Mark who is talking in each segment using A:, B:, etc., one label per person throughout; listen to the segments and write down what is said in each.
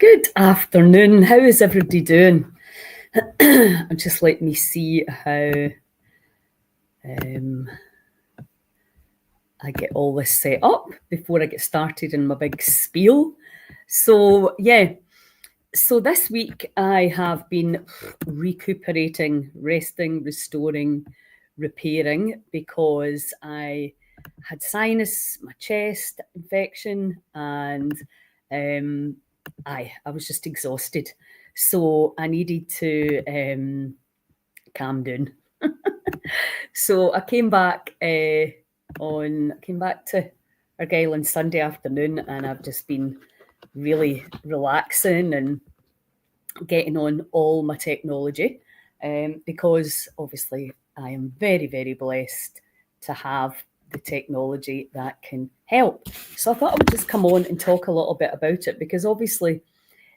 A: Good afternoon. How is everybody doing? Just let me see how I get all this set up before I get started in my big spiel. So this week I have been recuperating, resting, restoring, repairing, because I had sinus, my chest infection, and I was just exhausted. So I needed to calm down. So I came back to Argyll on Sunday afternoon, and I've just been really relaxing and getting on all my technology, because obviously I am very, very blessed to have the technology that can help. So I thought I would just come on and talk a little bit about it, because obviously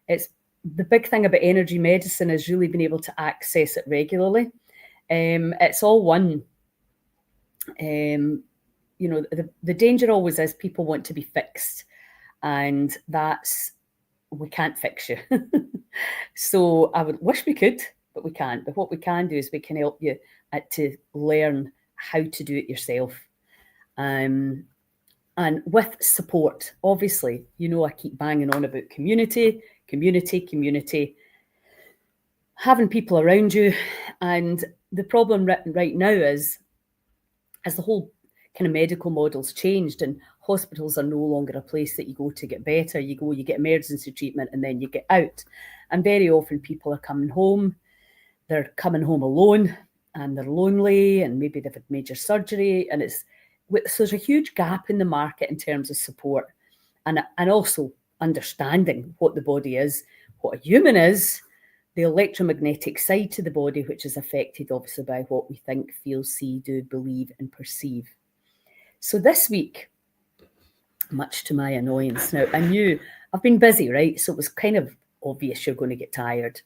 A: it's the big thing about energy medicine is really being able to access it regularly. It's all one. The danger always is people want to be fixed, and we can't fix you. So I would wish we could, but we can't. But what we can do is we can help you to learn how to do it yourself. And with support, obviously, I keep banging on about community, having people around you. And the problem right now is, as the whole kind of medical model's changed, and hospitals are no longer a place that you go to get better. You get emergency treatment, and then you get out. And very often people are coming home. They're coming home alone, and they're lonely, and maybe they've had major surgery. And so there's a huge gap in the market in terms of support, and also understanding what the body is, what a human is, the electromagnetic side to the body, which is affected obviously by what we think, feel, see, do, believe, and perceive. So this week, much to my annoyance, now I knew I've been busy, right? So it was kind of obvious you're going to get tired.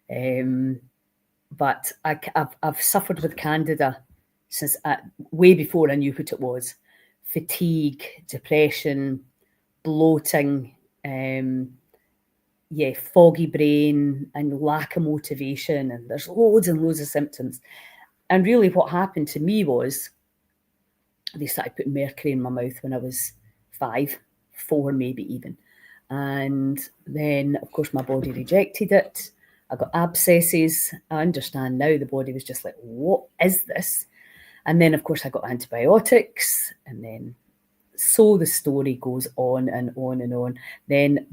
A: But I've suffered with Candida since way before I knew what it was. Fatigue, depression, bloating, foggy brain, and lack of motivation, and there's loads and loads of symptoms. And really what happened to me was they started putting mercury in my mouth when I was 4 maybe even. And then, of course, my body rejected it. I got abscesses. I understand now the body was just like, what is this? And then, of course, I got antibiotics, and then so the story goes on and on and on. Then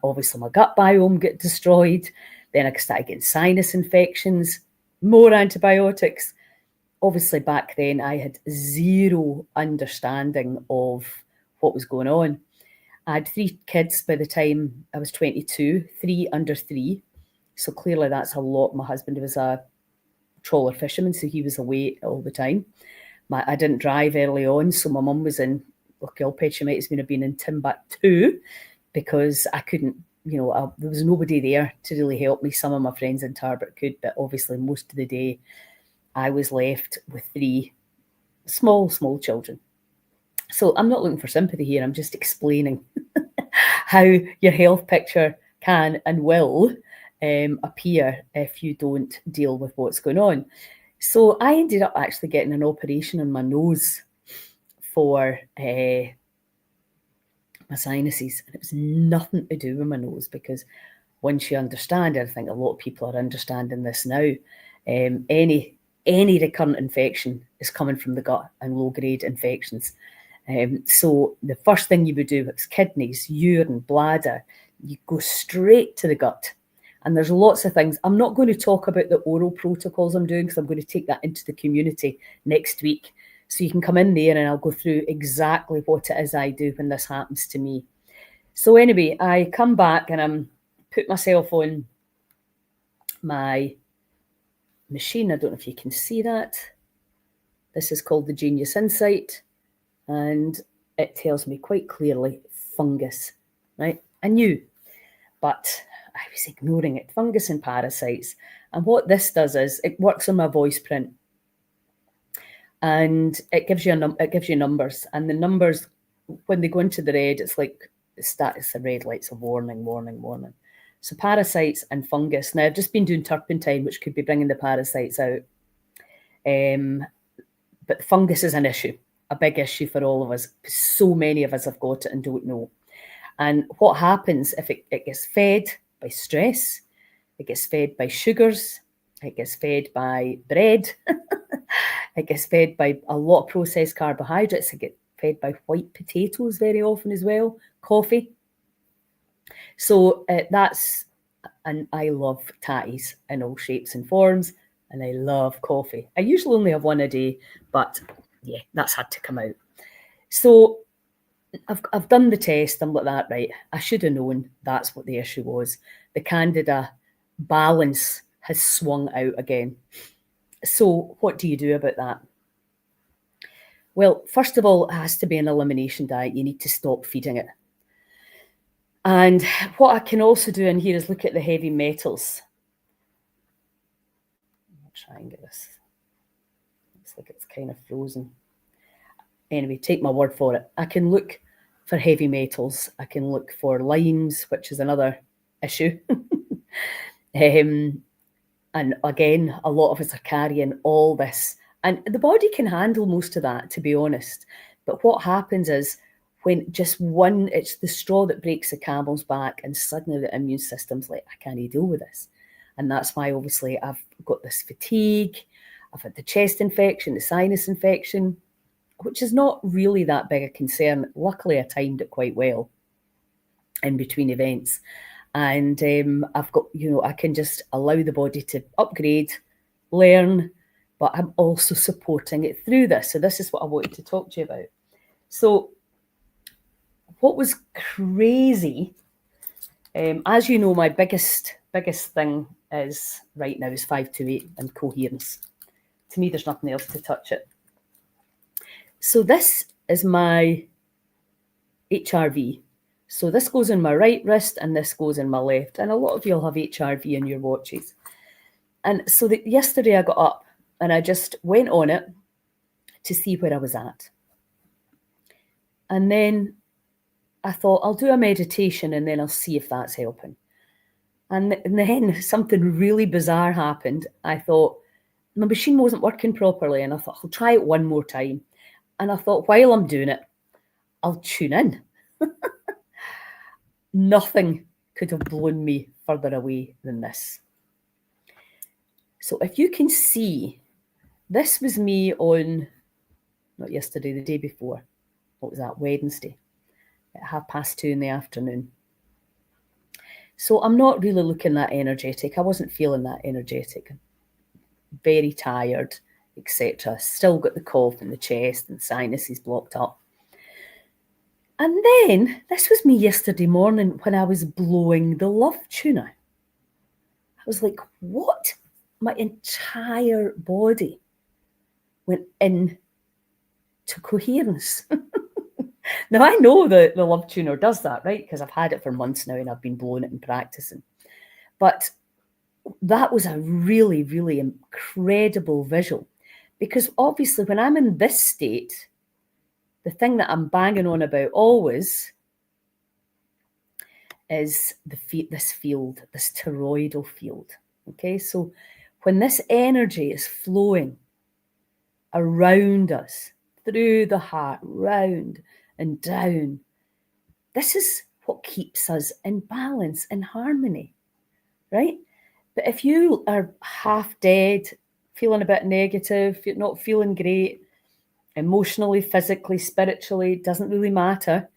A: obviously my gut biome got destroyed. Then I started getting sinus infections, more antibiotics. Obviously back then I had zero understanding of what was going on. I had 3 kids by the time I was 22, 3 under 3. So clearly that's a lot. My husband was a trawler fisherman, so he was away all the time. I didn't drive early on, so my mum was in, Gilped. She might have been in Timbuktu, because I couldn't, there was nobody there to really help me. Some of my friends in Tarbert could, but obviously most of the day I was left with 3 small children. So I'm not looking for sympathy here. I'm just explaining how your health picture can and will appear if you don't deal with what's going on. So I ended up actually getting an operation on my nose for my sinuses, and it was nothing to do with my nose, because once you understand it, I think a lot of people are understanding this now, any recurrent infection is coming from the gut, and low-grade infections. So the first thing you would do with kidneys, urine, bladder, you go straight to the gut. And there's lots of things. I'm not going to talk about the oral protocols I'm doing, because I'm going to take that into the community next week. So you can come in there and I'll go through exactly what it is I do when this happens to me. So anyway, I come back and I'm put myself on my machine. I don't know if you can see that. This is called the Genius Insight, and it tells me quite clearly fungus, right? I knew, but I was ignoring it. Fungus and parasites. And what this does is it works on my voice print, and it gives you numbers, and the numbers, when they go into the red, it's like the status of red lights, a warning. So parasites and fungus. Now, I've just been doing turpentine, which could be bringing the parasites out. But fungus is an issue, a big issue for all of us. So many of us have got it and don't know. And what happens if it gets fed by stress, it gets fed by sugars, it gets fed by bread, it gets fed by a lot of processed carbohydrates, it gets fed by white potatoes very often as well, coffee. So that's, and I love tatties in all shapes and forms, and I love coffee. I usually only have one a day, but yeah, that's had to come out. So I've done the test. I'm like that, right? I should have known that's what the issue was. The Candida balance has swung out again. So what do you do about that? Well, first of all, it has to be an elimination diet. You need to stop feeding it. And what I can also do in here is look at the heavy metals. I'll try and get this. Looks like it's kind of frozen. Anyway, take my word for it. I can look for heavy metals. I can look for limes, which is another issue. And again, a lot of us are carrying all this. And the body can handle most of that, to be honest. But what happens is when just one, it's the straw that breaks the camel's back, and suddenly the immune system's like, I can't deal with this. And that's why obviously I've got this fatigue, I've had the chest infection, the sinus infection, which is not really that big a concern. Luckily, I timed it quite well in between events. And I've got, I can just allow the body to upgrade, learn, but I'm also supporting it through this. So this is what I wanted to talk to you about. So what was crazy, as you know, my biggest thing is right now is 528 and coherence. To me, there's nothing else to touch it. So this is my HRV. So this goes in my right wrist and this goes in my left. And a lot of you'll have HRV in your watches. And so yesterday I got up and I just went on it to see where I was at. And then I thought, I'll do a meditation and then I'll see if that's helping. And then something really bizarre happened. I thought, my machine wasn't working properly. And I thought, I'll try it one more time. And I thought, while I'm doing it, I'll tune in. Nothing could have blown me further away than this. So if you can see, this was me on, not yesterday, the day before. What was that? Wednesday at 2:30 in the afternoon. So I'm not really looking that energetic. I wasn't feeling that energetic. Very tired, etc. Still got the cough in the chest and sinuses blocked up. And then, this was me yesterday morning when I was blowing the love tuna. I was like, what? My entire body went in to coherence. Now, I know that the love tuner does that, right? Because I've had it for months now and I've been blowing it and practicing. But that was a really, really incredible visual. Because obviously when I'm in this state, the thing that I'm banging on about always is this field, this toroidal field. Okay, so when this energy is flowing around us, through the heart, round and down, this is what keeps us in balance, in harmony, right? But if you are half dead, feeling a bit negative, you're not feeling great, emotionally, physically, spiritually, doesn't really matter.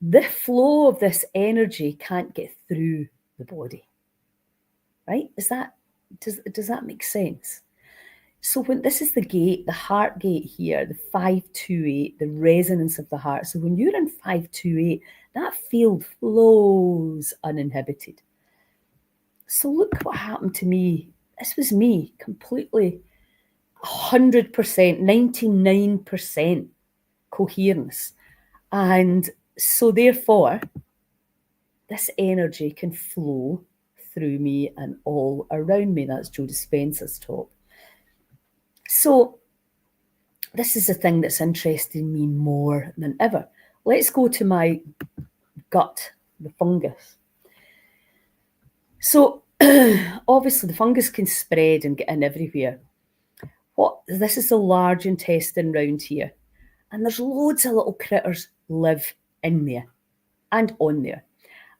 A: The flow of this energy can't get through the body, right? Does that make sense? So when this is the gate, the heart gate here, the 528, the resonance of the heart. So when you're in 528, that field flows uninhibited. So look what happened to me. This was me completely 100%, 99% coherence. And so therefore, this energy can flow through me and all around me. That's Joe Dispenza's talk. So this is the thing that's interesting me more than ever. Let's go to my gut, the fungus. So obviously the fungus can spread and get in everywhere. This is the large intestine round here. And there's loads of little critters live in there and on there.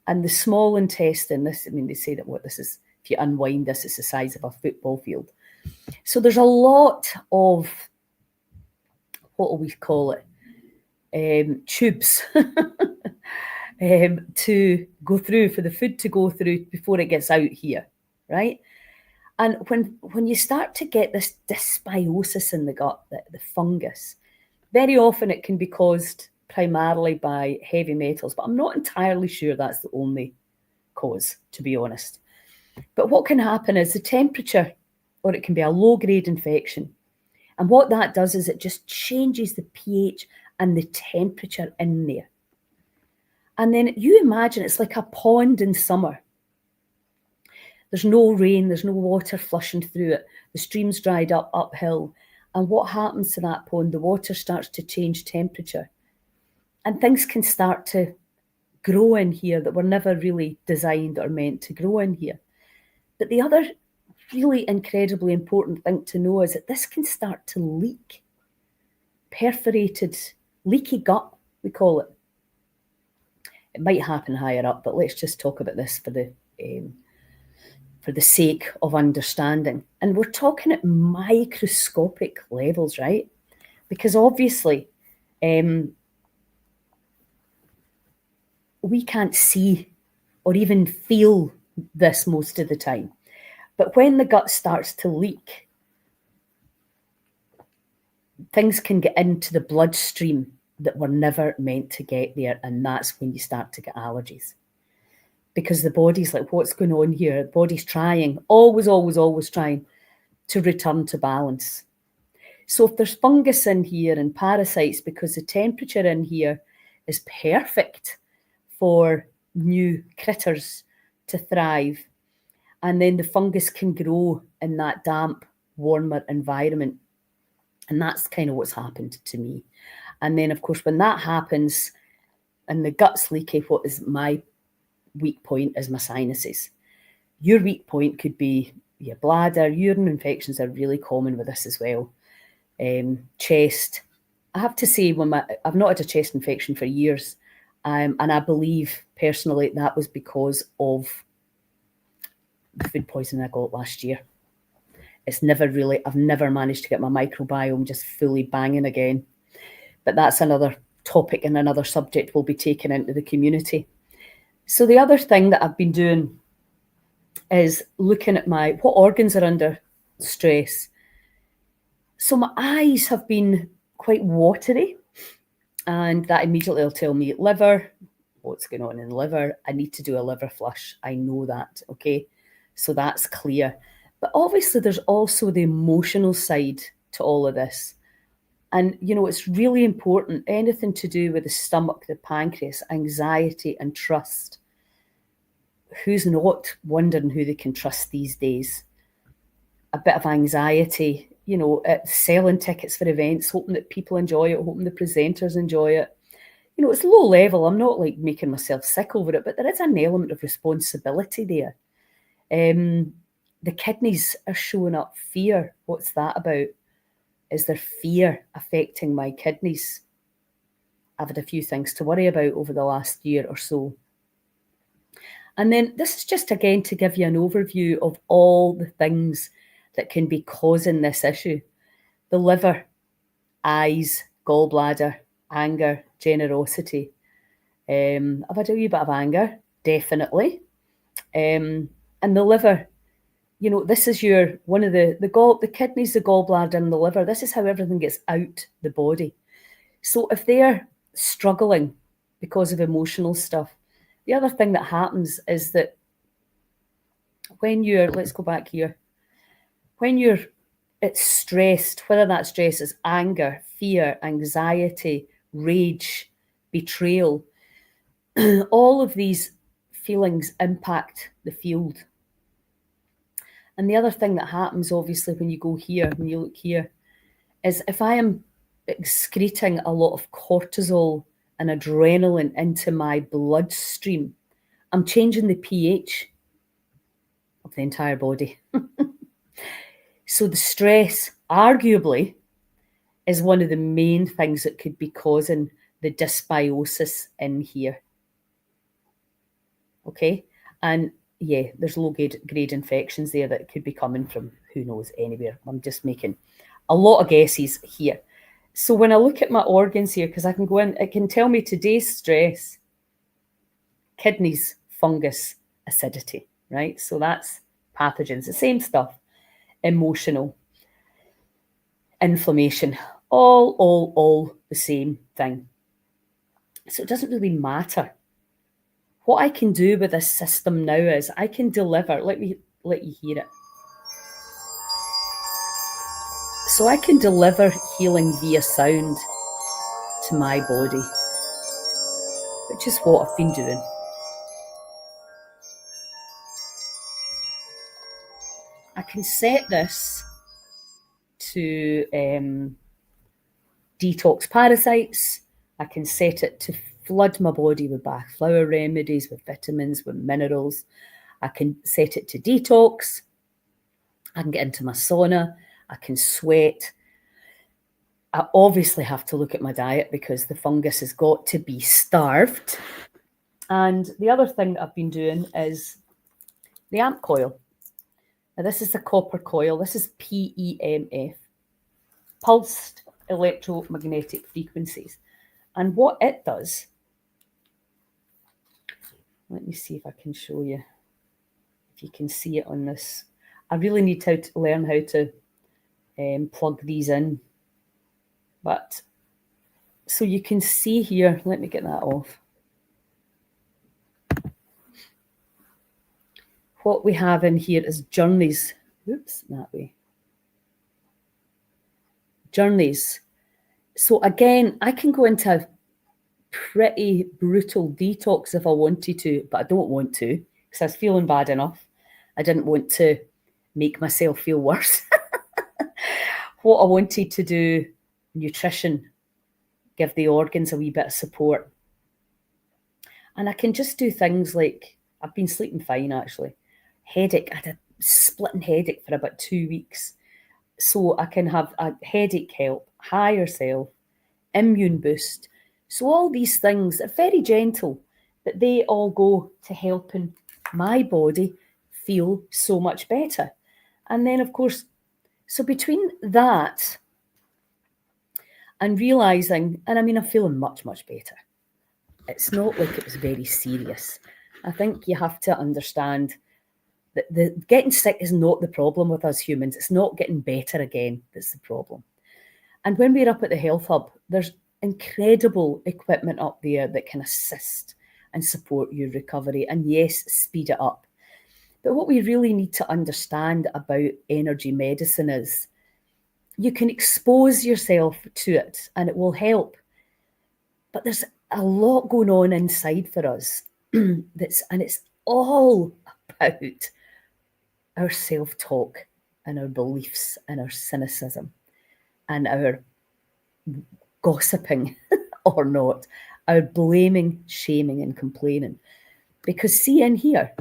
A: And the small intestine, they say that this is, if you unwind this, it's the size of a football field. So there's a lot of, what will we call it, tubes to go through, for the food to go through before it gets out here, right? And when you start to get this dysbiosis in the gut, the fungus, very often it can be caused primarily by heavy metals, but I'm not entirely sure that's the only cause, to be honest. But what can happen is the temperature, or it can be a low-grade infection. And what that does is it just changes the pH and the temperature in there. And then you imagine it's like a pond in summer. There's no rain, there's no water flushing through it. The stream's dried up uphill. And what happens to that pond? The water starts to change temperature. And things can start to grow in here that were never really designed or meant to grow in here. But the other really incredibly important thing to know is that this can start to leak. Perforated, leaky gut, we call it. It might happen higher up, but let's just talk about this for the sake of understanding. And we're talking at microscopic levels, right? Because obviously, we can't see or even feel this most of the time. But when the gut starts to leak, things can get into the bloodstream that were never meant to get there, and that's when you start to get allergies. Because the body's like, what's going on here? The body's trying, always trying to return to balance. So if there's fungus in here and parasites, because the temperature in here is perfect for new critters to thrive, and then the fungus can grow in that damp, warmer environment. And that's kind of what's happened to me. And then, of course, when that happens and the gut's leaky, what is my weak point is my sinuses. Your weak point could be your bladder. Urine infections are really common with this as well. Chest. I have to say, I've not had a chest infection for years. And I believe personally that was because of the food poisoning I got last year. I've never managed to get my microbiome just fully banging again. But that's another topic and another subject we'll be taking into the community. So the other thing that I've been doing is looking at what organs are under stress. So my eyes have been quite watery, and that immediately will tell me liver, what's going on in the liver. I need to do a liver flush. I know that, okay? So that's clear. But obviously there's also the emotional side to all of this. And, it's really important, anything to do with the stomach, the pancreas, anxiety and trust. Who's not wondering who they can trust these days? A bit of anxiety, selling tickets for events, hoping that people enjoy it, hoping the presenters enjoy it. It's low level. I'm not like making myself sick over it, but there is an element of responsibility there. The kidneys are showing up fear. What's that about? Is there fear affecting my kidneys? I've had a few things to worry about over the last year or so. And then this is just, again, to give you an overview of all the things that can be causing this issue. The liver, eyes, gallbladder, anger, generosity. I've had a wee bit of anger, definitely. And the liver, this is one of the kidneys, the gallbladder and the liver. This is how everything gets out the body. So if they're struggling because of emotional stuff, the other thing that happens is that let's go back here. When it's stressed, whether that stress is anger, fear, anxiety, rage, betrayal, all of these feelings impact the field. And the other thing that happens, obviously, when you look here, is if I am excreting a lot of cortisol and adrenaline into my bloodstream, I'm changing the pH. of the entire body. So the stress, arguably, is one of the main things that could be causing the dysbiosis in here. Okay, and yeah, there's low-grade infections there that could be coming from who knows anywhere. I'm just making a lot of guesses here. So when I look at my organs here, because I can go in, it can tell me today's stress, kidneys, fungus, acidity, right? So that's pathogens, the same stuff. Emotional, inflammation, all the same thing. So it doesn't really matter. What I can do with this system now is I can deliver, let me let you hear it. So I can deliver healing via sound to my body, which is what I've been doing. I can set this to detox parasites. I can set it to flood my body with Bach flower remedies, with vitamins, with minerals. I can set it to detox. I can get into my sauna. I can sweat. I obviously have to look at my diet because the fungus has got to be starved. And the other thing that I've been doing is the AMP coil. Now, this is the copper coil. This is PEMF, pulsed electromagnetic frequencies. And what it does, let me see if I can show you, if you can see it on this. I really need to learn how to plug these in. But, so you can see here, let me get that off. What we have in here is journeys. Oops, that way. Journeys. So again, I can go into a pretty brutal detox if I wanted to, but I don't want to because I was feeling bad enough. I didn't want to make myself feel worse. What I wanted to do, nutrition, give the organs a wee bit of support. And I can just do things like, I've been sleeping fine actually. Headache, I had a splitting headache for about 2 weeks. So I can have a headache help, higher self, immune boost. So all these things are very gentle, but they all go to helping my body feel so much better. And then of course, so between that and realising, and I mean, I'm feeling much, much better. It's not like it was very serious. I think you have to understand that the getting sick is not the problem with us humans. It's not getting better again that's the problem. And when we're up at the Health Hub, there's incredible equipment up there that can assist and support your recovery and yes, speed it up. But what we really need to understand about energy medicine is you can expose yourself to it and it will help. But there's a lot going on inside for us and it's all about our self-talk and our beliefs and our cynicism and our gossiping or not, our blaming, shaming and complaining. Because see in here,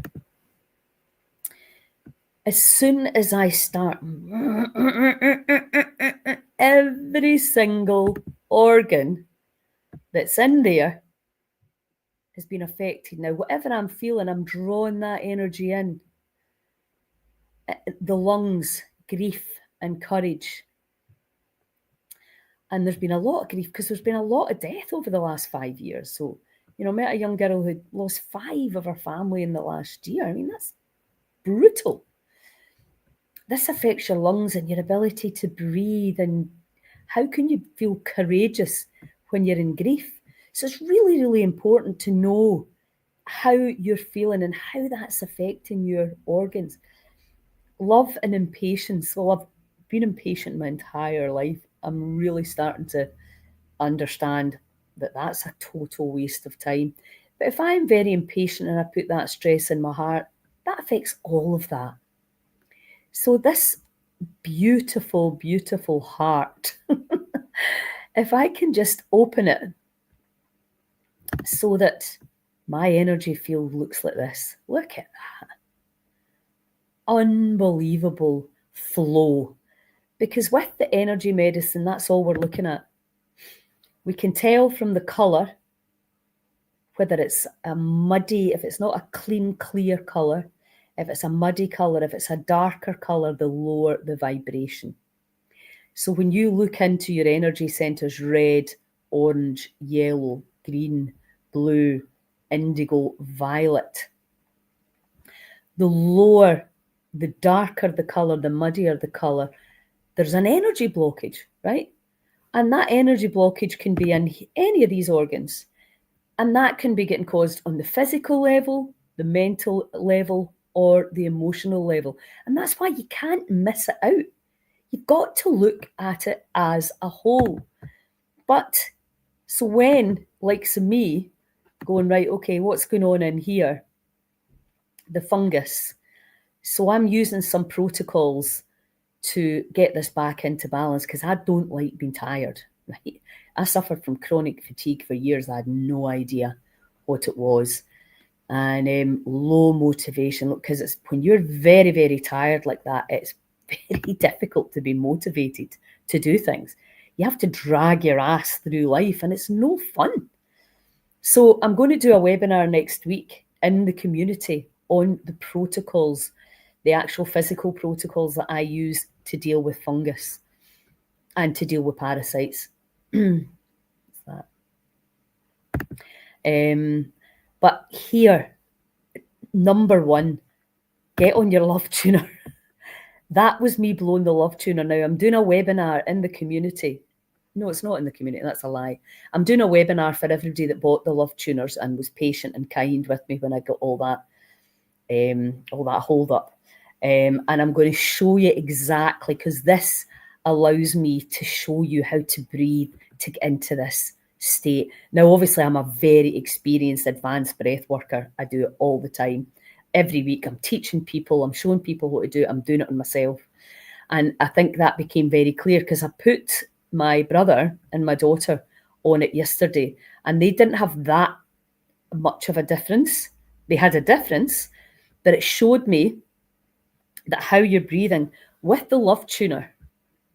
A: as soon as I start, every single organ that's in there has been affected. Now, whatever I'm feeling, I'm drawing that energy in. The lungs, grief and courage. And there's been a lot of grief because there's been a lot of death over the last 5 years. So, you know, I met a young girl who lost 5 of her family in the last year. I mean, that's brutal. This affects your lungs and your ability to breathe. And how can you feel courageous when you're in grief? So it's really, really important to know how you're feeling and how that's affecting your organs. Love and impatience. Well, I've been impatient my entire life. I'm really starting to understand that that's a total waste of time. But if I'm very impatient and I put that stress in my heart, that affects all of that. So this beautiful, beautiful heart, if I can just open it so that my energy field looks like this. Look at that. unbelievable flow. Because with the energy medicine, that's all we're looking at. We can tell from the colour whether it's a muddy, if it's not a clean, clear colour, if it's a muddy colour, if it's a darker colour, the lower the vibration. So when you look into your energy centres, red, orange, yellow, green, blue, indigo, violet, the lower, the darker the colour, the muddier the colour, there's an energy blockage, right? And that energy blockage can be in any of these organs. And that can be getting caused on the physical level, the mental level, or the emotional level. And that's why you can't miss it out. You've got to look at it as a whole. But so when, like me, going, right, okay, what's going on in here? The fungus. So I'm using some protocols to get this back into balance because I don't like being tired, right? I suffered from chronic fatigue for years. I had no idea what it was. And low motivation, because it's when you're very, very tired like that, it's very difficult to be motivated to do things. You have to drag your ass through life and it's no fun. So I'm going to do a webinar next week in the community on the protocols, the actual physical protocols that I use to deal with fungus and to deal with parasites. What's that? But here, number one, get on your love tuner. That was me blowing the love tuner. Now I'm doing a webinar in the community. No, it's not in the community. That's a lie. I'm doing a webinar for everybody that bought the love tuners and was patient and kind with me when I got all that hold up. And I'm going to show you exactly, because this allows me to show you how to breathe to get into this state. Now, obviously, I'm a very experienced advanced breath worker. I do it all the time. Every week, I'm teaching people, I'm showing people what to do. I'm doing it on myself. And I think that became very clear because I put my brother and my daughter on it yesterday, and they didn't have that much of a difference. They had a difference, but it showed me that how you're breathing with the love tuner,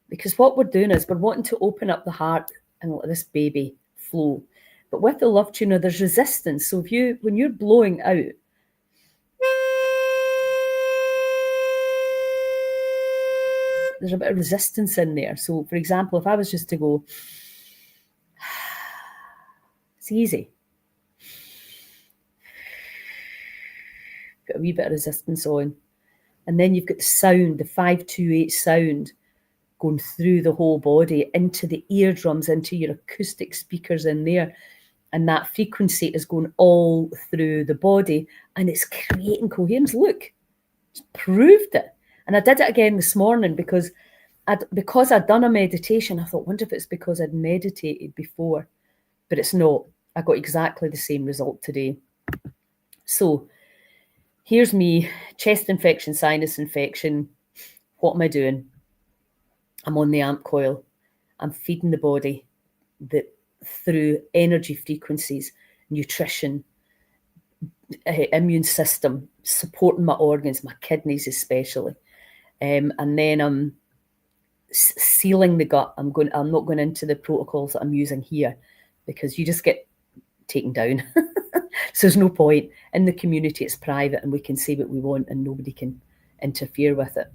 A: because what we're doing is we're wanting to open up the heart and let this baby flow. But with the love tuner, there's resistance. So when you're blowing out, there's a bit of resistance in there. So, for example, if I was just to go, it's easy. Got a wee bit of resistance on. And then you've got the sound, the 528 sound going through the whole body, into the eardrums, into your acoustic speakers in there. And that frequency is going all through the body and it's creating coherence. Look, it's proved it. And I did it again this morning because I'd done a meditation. I thought, wonder if it's because I'd meditated before, but it's not. I got exactly the same result today. So here's me, chest infection, sinus infection. What am I doing? I'm on the amp coil. I'm feeding the body through energy frequencies, nutrition, immune system, supporting my organs, my kidneys especially. And then I'm sealing the gut. I'm not going into the protocols that I'm using here because you just get taken down. So there's no point. In the community, it's private and we can say what we want and nobody can interfere with it.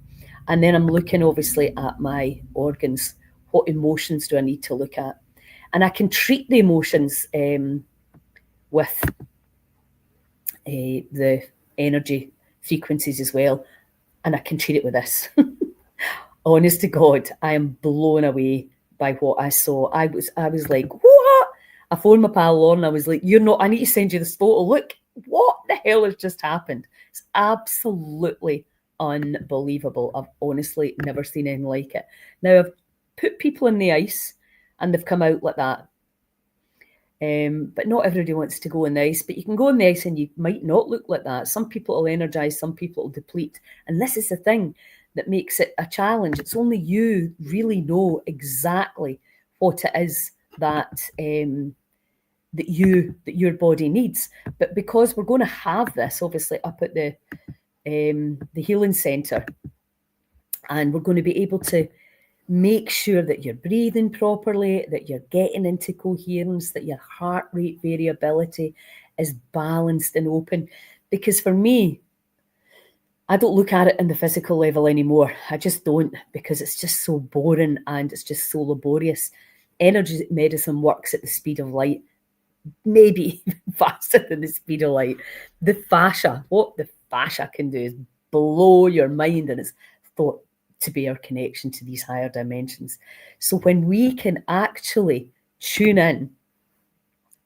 A: And then I'm looking obviously at my organs. What emotions do I need to look at? And I can treat the emotions with the energy frequencies as well. And I can treat it with this. Honest to God, I am blown away by what I saw. I was like, what? I phoned my pal Lauren. I was like, I need to send you this photo. Look, what the hell has just happened? It's absolutely unbelievable. I've honestly never seen anything like it. Now, I've put people in the ice and they've come out like that. But not everybody wants to go in the ice, but you can go in the ice and you might not look like that. Some people will energize, some people will deplete. And this is the thing that makes it a challenge. It's only you really know exactly what it is that your body needs. But because we're going to have this, obviously, up at the the healing centre, and we're going to be able to make sure that you're breathing properly, that you're getting into coherence, that your heart rate variability is balanced and open. Because for me, I don't look at it in the physical level anymore. I just don't, because it's just so boring and it's just so laborious. Energy medicine works at the speed of light, maybe even faster than the speed of light. The fascia, what the fascia can do is blow your mind, and it's thought to be our connection to these higher dimensions. So when we can actually tune in,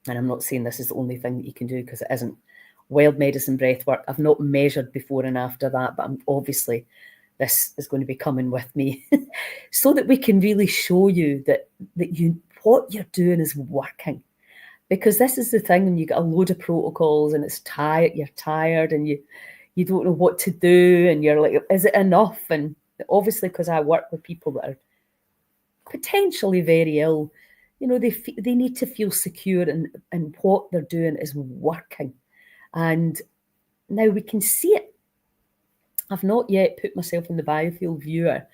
A: and I'm not saying this is the only thing that you can do, because it isn't. Wild medicine breath work, I've not measured before and after that, but obviously this is going to be coming with me so that we can really show you that what you're doing is working. Because this is the thing, when you get a load of protocols and you're tired and you don't know what to do, and you're like, is it enough? And obviously, because I work with people that are potentially very ill, they need to feel secure and what they're doing is working. And now we can see it. I've not yet put myself in the biofield viewer.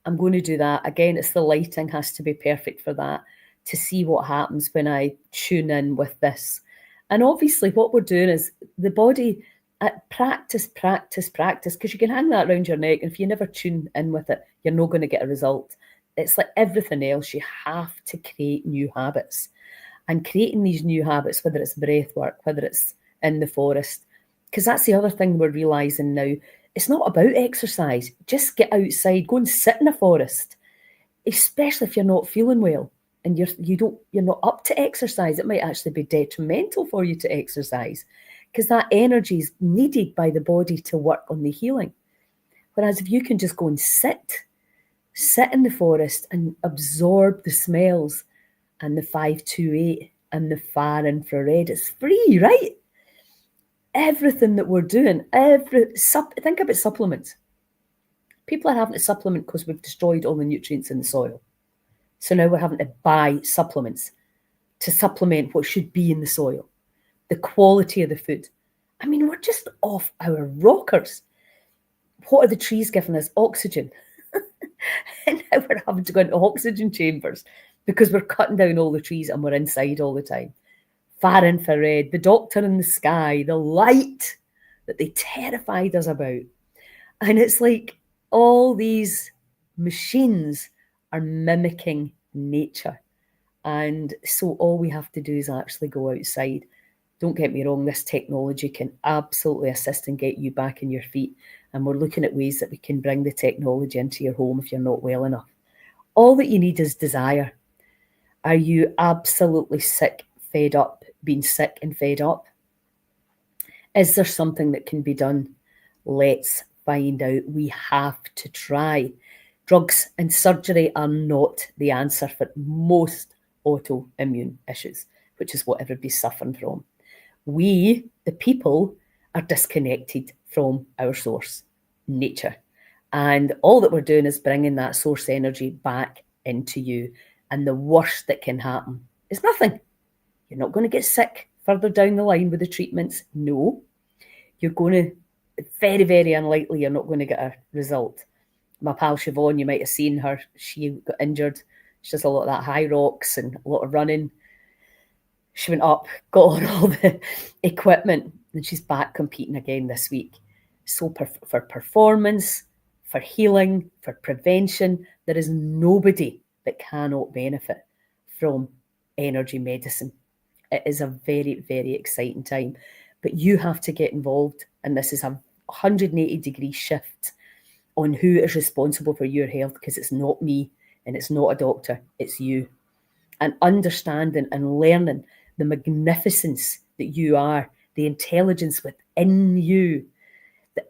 A: I'm going to do that. Again, it's the lighting has to be perfect for that, to see what happens when I tune in with this. And obviously what we're doing is the body, practice, because you can hang that around your neck, and if you never tune in with it, you're not going to get a result. It's like everything else, you have to create new habits. And creating these new habits, whether it's breath work, whether it's in the forest, because that's the other thing we're realising now. It's not about exercise. Just get outside, go and sit in a forest, especially if you're not feeling well and you're not up to exercise. It might actually be detrimental for you to exercise, because that energy is needed by the body to work on the healing. Whereas if you can just go and sit in the forest and absorb the smells and the 528 and the far infrared, it's free, right? Everything that we're doing, think about supplements. People are having to supplement because we've destroyed all the nutrients in the soil. So now we're having to buy supplements to supplement what should be in the soil, the quality of the food. I mean, we're just off our rockers. What are the trees giving us? Oxygen. And now we're having to go into oxygen chambers because we're cutting down all the trees and we're inside all the time. Far infrared, the doctor in the sky, the light that they terrified us about. And it's like all these machines are mimicking nature. And so all we have to do is actually go outside. Don't get me wrong, this technology can absolutely assist and get you back on your feet. And we're looking at ways that we can bring the technology into your home if you're not well enough. All that you need is desire. Are you absolutely sick, fed up, being sick and fed up? Is there something that can be done? Let's find out. We have to try. Drugs and surgery are not the answer for most autoimmune issues, which is what everybody's suffering from. We, the people, are disconnected from our source, nature. And all that we're doing is bringing that source energy back into you. And the worst that can happen is nothing. You're not going to get sick further down the line with the treatments. No. You're going to, very, very unlikely, you're not going to get a result. My pal Siobhan, you might have seen her. She got injured. She does a lot of that high rocks and a lot of running. She went up, got on all the equipment, and she's back competing again this week. So for performance, for healing, for prevention, there is nobody that cannot benefit from energy medicine. It is a very, very exciting time. But you have to get involved, and this is a 180-degree shift on who is responsible for your health, because it's not me and it's not a doctor, it's you. And understanding and learning the magnificence that you are, the intelligence within you,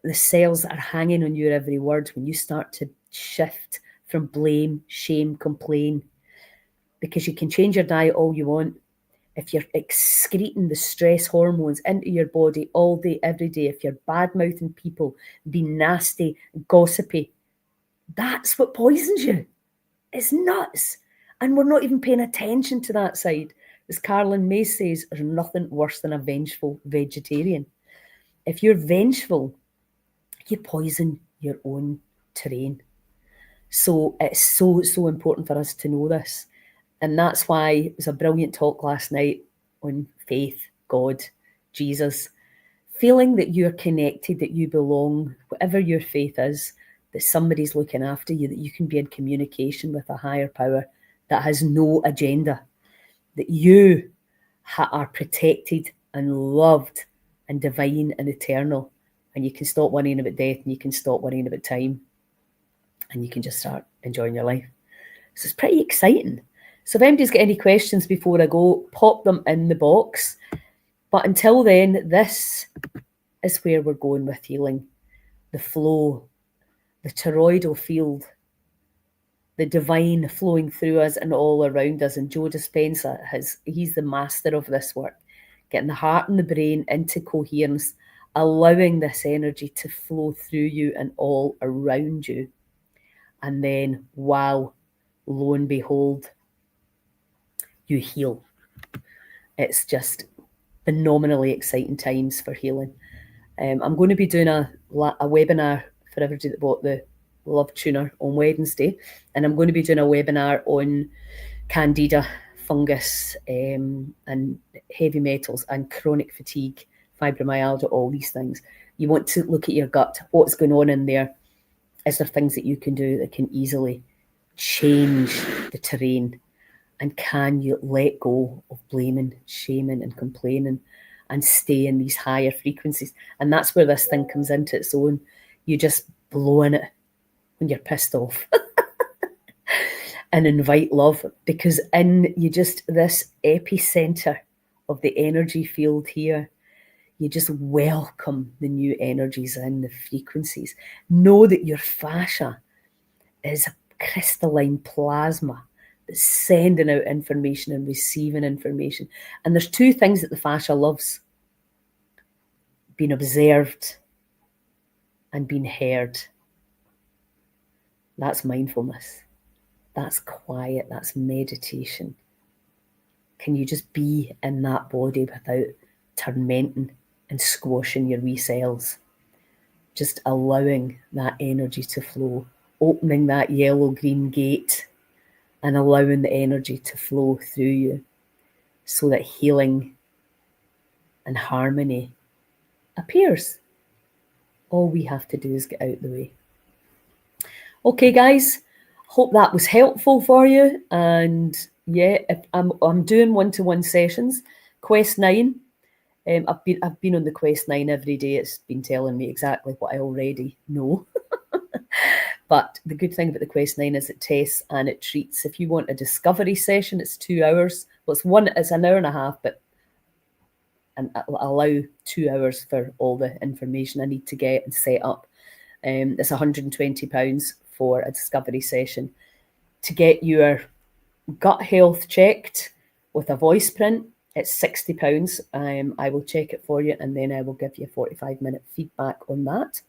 A: the cells that are hanging on your every word, when you start to shift from blame, shame, complain, because you can change your diet all you want. If you're excreting the stress hormones into your body all day, every day, if you're bad-mouthing people, being nasty, gossipy, that's what poisons you. It's nuts. And we're not even paying attention to that side. As Carolyn May says, there's nothing worse than a vengeful vegetarian. If you're vengeful, you poison your own terrain. So it's so important for us to know this. And that's why it was a brilliant talk last night on faith, God, Jesus. Feeling that you're connected, that you belong, whatever your faith is, that somebody's looking after you, that you can be in communication with a higher power that has no agenda, that you are protected and loved and divine and eternal. And you can stop worrying about death, and you can stop worrying about time, and you can just start enjoying your life. So it's pretty exciting. So if anybody's got any questions before I go, pop them in the box. But until then, this is where we're going with healing. The flow, the toroidal field, the divine flowing through us and all around us. And Joe Dispenza, he's the master of this work, getting the heart and the brain into coherence, allowing this energy to flow through you and all around you. And then, wow, lo and behold, you heal. It's just phenomenally exciting times for healing. I'm going to be doing a webinar for everybody that bought the Love Tuner on Wednesday, and I'm going to be doing a webinar on Candida, fungus, and heavy metals and chronic fatigue, fibromyalgia, all these things. You want to look at your gut, what's going on in there. Is there things that you can do that can easily change the terrain? And can you let go of blaming, shaming, and complaining and stay in these higher frequencies? And that's where this thing comes into its own. You just blow in it when you're pissed off and invite love, because in you just this epicenter of the energy field here, you just welcome the new energies in, the frequencies. Know that your fascia is a crystalline plasma that's sending out information and receiving information. And there's two things that the fascia loves: being observed and being heard. That's mindfulness. That's quiet. That's meditation. Can you just be in that body without tormenting and squashing your wee cells? Just allowing that energy to flow, opening that yellow-green gate and allowing the energy to flow through you so that healing and harmony appears. All we have to do is get out the way. Okay, guys, hope that was helpful for you. And yeah, if I'm doing one-to-one sessions. Quest 9. I've been on the Quest 9 every day. It's been telling me exactly what I already know. But the good thing about the Quest 9 is it tests and it treats. If you want a discovery session, it's 2 hours. Well, it's an hour and a half, but I'll allow 2 hours for all the information I need to get and set up. It's £120 for a discovery session. To get your gut health checked with a voice print, it's £60. I will check it for you, and then I will give you a 45-minute feedback on that.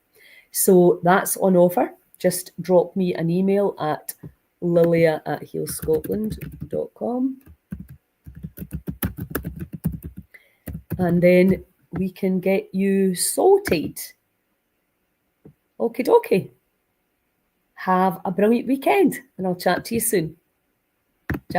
A: So that's on offer. Just drop me an email at lilia@healscotland.com, and then we can get you sorted. Okie dokie. Have a brilliant weekend, and I'll chat to you soon. Ciao.